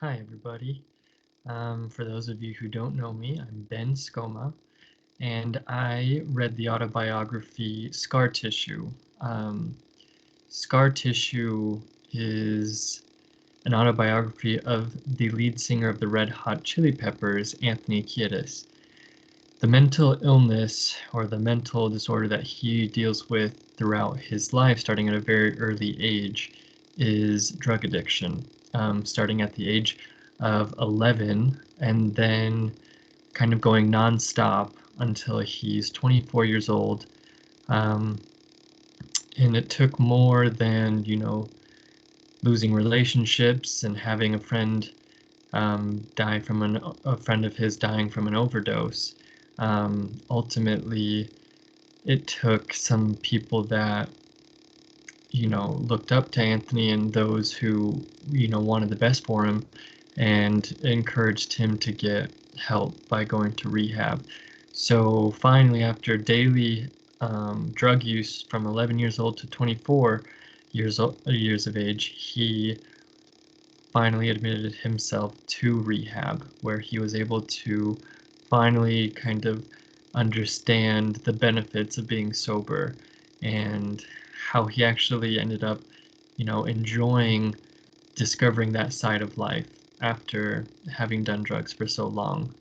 Hi, everybody. For those of you who don't know me, I'm Ben Skoma, and I read the autobiography Scar Tissue. Um, Scar Tissue is an autobiography of the lead singer of the Red Hot Chili Peppers, Anthony Kiedis. The mental illness or the mental disorder that he deals with throughout his life, starting at a very early age, is drug addiction. Starting at the age of 11 and then kind of going nonstop until he's 24 years old. Um, and it took more than, losing relationships and having a friend die from a friend of his dying from an overdose. Ultimately, it took some people that looked up to Anthony and those who wanted the best for him and encouraged him to get help by going to rehab. So finally, after daily drug use from 11 years old to 24 years of age, he finally admitted himself to rehab, where he was able to finally kind of understand the benefits of being sober and how he actually ended up, enjoying discovering that side of life after having done drugs for so long.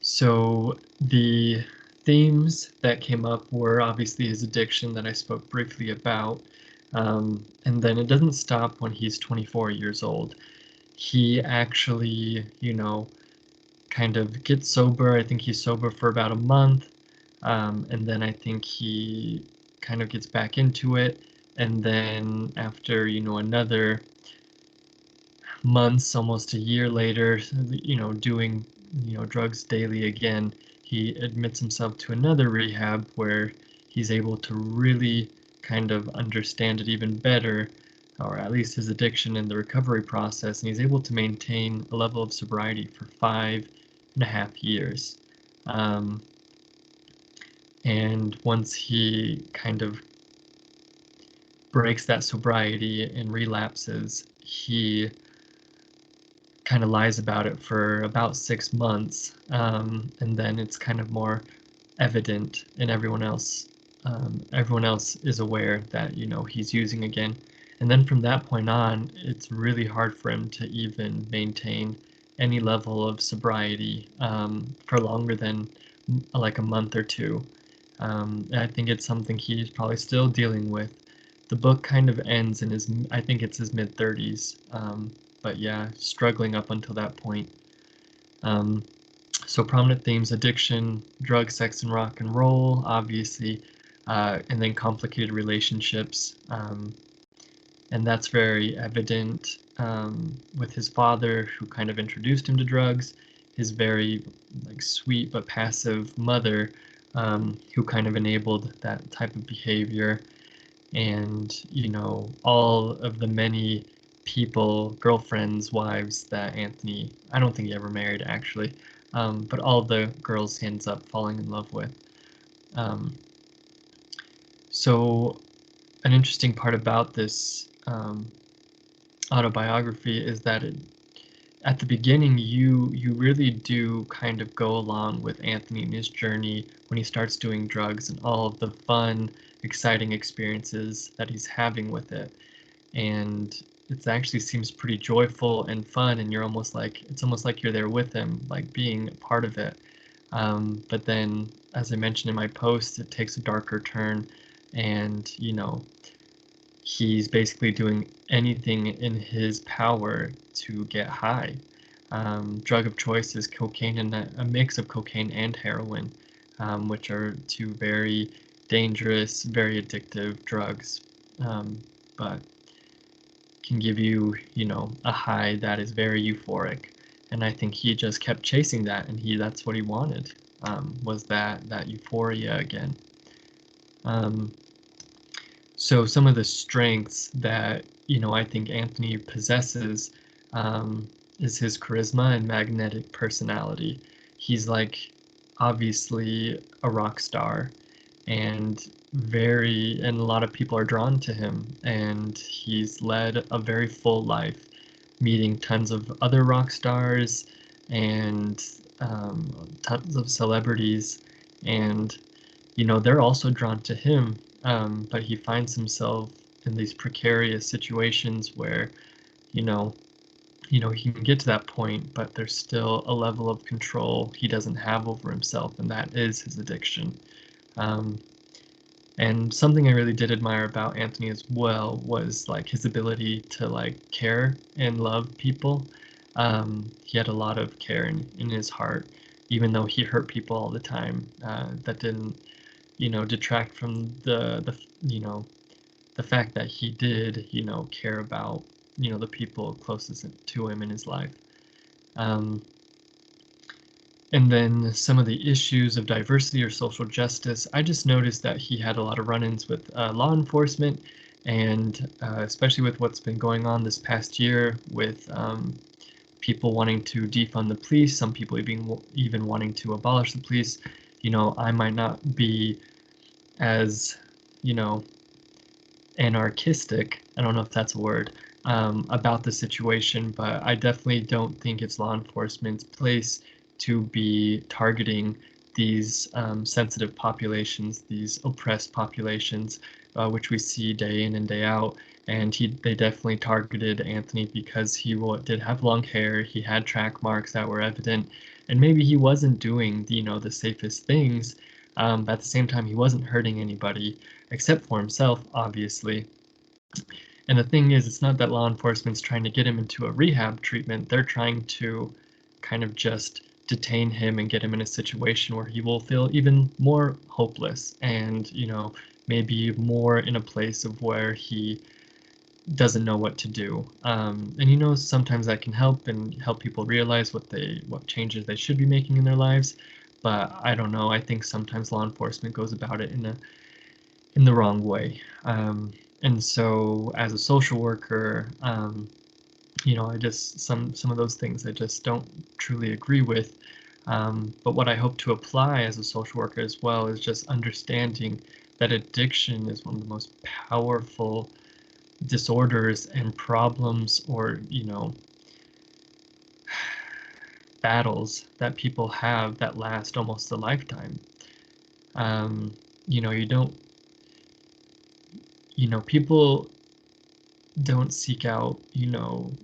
So the themes that came up were obviously his addiction that I spoke briefly about. And then it doesn't stop when he's 24 years old. He actually, kind of gets sober. I think he's sober for about a month. And then I think he kind of gets back into it. And then after, another months, almost a year later, doing, drugs daily again, he admits himself to another rehab where he's able to really kind of understand it even better, or at least his addiction and the recovery process, and he's able to maintain a level of sobriety for 5.5 years. Um, and once he kind of breaks that sobriety and relapses, he kind of lies about it for about 6 months, and then it's kind of more evident, and everyone else is aware that he's using again. And then from that point on, it's really hard for him to even maintain any level of sobriety for longer than like a month or two. And I think it's something he's probably still dealing with. The book kind of ends in I think it's his mid 30s. But yeah, struggling up until that point. Um, so prominent themes: addiction, drugs, sex, and rock and roll, obviously, and then complicated relationships. And that's very evident with his father, who kind of introduced him to drugs, his very sweet but passive mother, who kind of enabled that type of behavior, and all of the many people, girlfriends, wives that Anthony, I don't think he ever married actually, but all the girls he ends up falling in love with. Um, so an interesting part about this autobiography is that at the beginning you really do kind of go along with Anthony and his journey when he starts doing drugs and all of the fun, exciting experiences that he's having with it. And it actually seems pretty joyful and fun, and it's almost like you're there with him, like being a part of it. But then, as I mentioned in my post, it takes a darker turn, and he's basically doing anything in his power to get high. Drug of choice is cocaine, and a mix of cocaine and heroin, which are two very dangerous, very addictive drugs, but can give you, a high that is very euphoric. And I think he just kept chasing that, and that's what he wanted, was that euphoria again. Um, So some of the strengths that, I think Anthony possesses is his charisma and magnetic personality. He's obviously a rock star and and a lot of people are drawn to him, and he's led a very full life. meeting tons of other rock stars and tons of celebrities, and they're also drawn to him, but he finds himself in these precarious situations where you know he can get to that point, but there's still a level of control he doesn't have over himself, and that is his addiction. Um, and something I really did admire about Anthony as well was like his ability to like care and love people. He had a lot of care in his heart, even though he hurt people all the time. That didn't, detract from the fact that he did, care about, the people closest to him in his life. Um, and then some of the issues of diversity or social justice, I just noticed that he had a lot of run-ins with law enforcement, and especially with what's been going on this past year with people wanting to defund the police, some people even wanting to abolish the police. I might not be as, you know, anarchistic, I don't know if that's a word, about the situation, but I definitely don't think it's law enforcement's place to be targeting these sensitive populations, these oppressed populations, which we see day in and day out. And they definitely targeted Anthony because he did have long hair, he had track marks that were evident, and maybe he wasn't doing the safest things, but at the same time he wasn't hurting anybody except for himself, obviously. And the thing is, it's not that law enforcement's trying to get him into a rehab treatment. They're trying to kind of just detain him and get him in a situation where he will feel even more hopeless and, maybe more in a place of where he doesn't know what to do. And sometimes that can help and help people realize what changes they should be making in their lives. But I don't know. I think sometimes law enforcement goes about it in the wrong way. And so as a social worker, I just some of those things I just don't truly agree with. But what I hope to apply as a social worker as well is just understanding that addiction is one of the most powerful disorders and problems, or battles that people have that last almost a lifetime. You don't people don't seek out,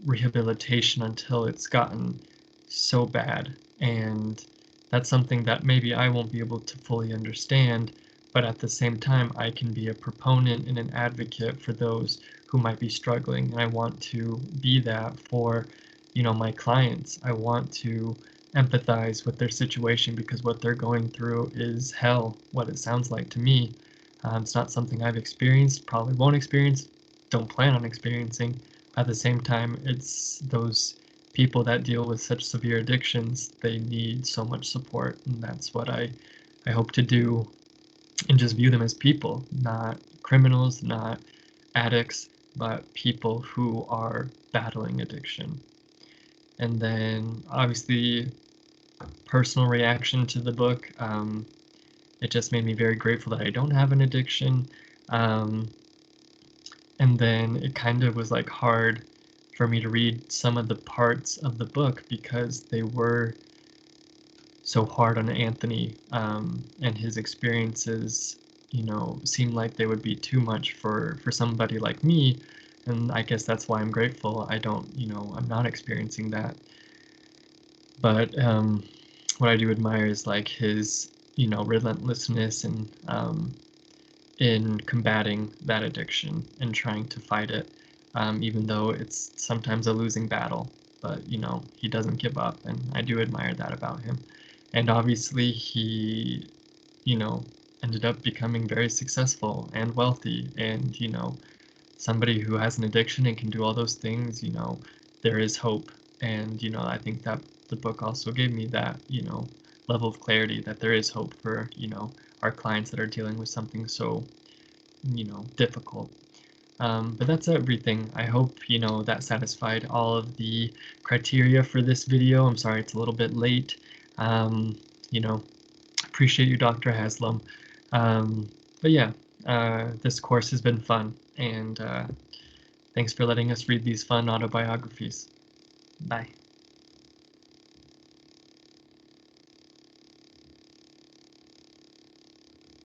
rehabilitation until it's gotten so bad. And that's something that maybe I won't be able to fully understand, but at the same time, I can be a proponent and an advocate for those who might be struggling. And I want to be that for, my clients. I want to empathize with their situation because what they're going through is hell, what it sounds like to me. It's not something I've experienced, probably won't experience, don't plan on experiencing. At the same time, it's those people that deal with such severe addictions, they need so much support, and that's what I hope to do, and just view them as people, not criminals, not addicts, but people who are battling addiction. And then obviously personal reaction to the book, it just made me very grateful that I don't have an addiction. And then it kind of was like hard for me to read some of the parts of the book because they were so hard on Anthony, and his experiences, seemed like they would be too much for somebody like me. And I guess that's why I'm grateful I don't, I'm not experiencing that. But what I do admire is like his, relentlessness and in combating that addiction and trying to fight it, even though it's sometimes a losing battle. But he doesn't give up, and I do admire that about him. And obviously, he, ended up becoming very successful and wealthy, and somebody who has an addiction and can do all those things. There is hope, and I think that the book also gave me that level of clarity that there is hope for our clients that are dealing with something so difficult. But that's everything. I hope that satisfied all of the criteria for this video. I'm sorry it's a little bit late. You know Appreciate you, Dr. Haslam. But yeah, this course has been fun, and thanks for letting us read these fun autobiographies. Bye.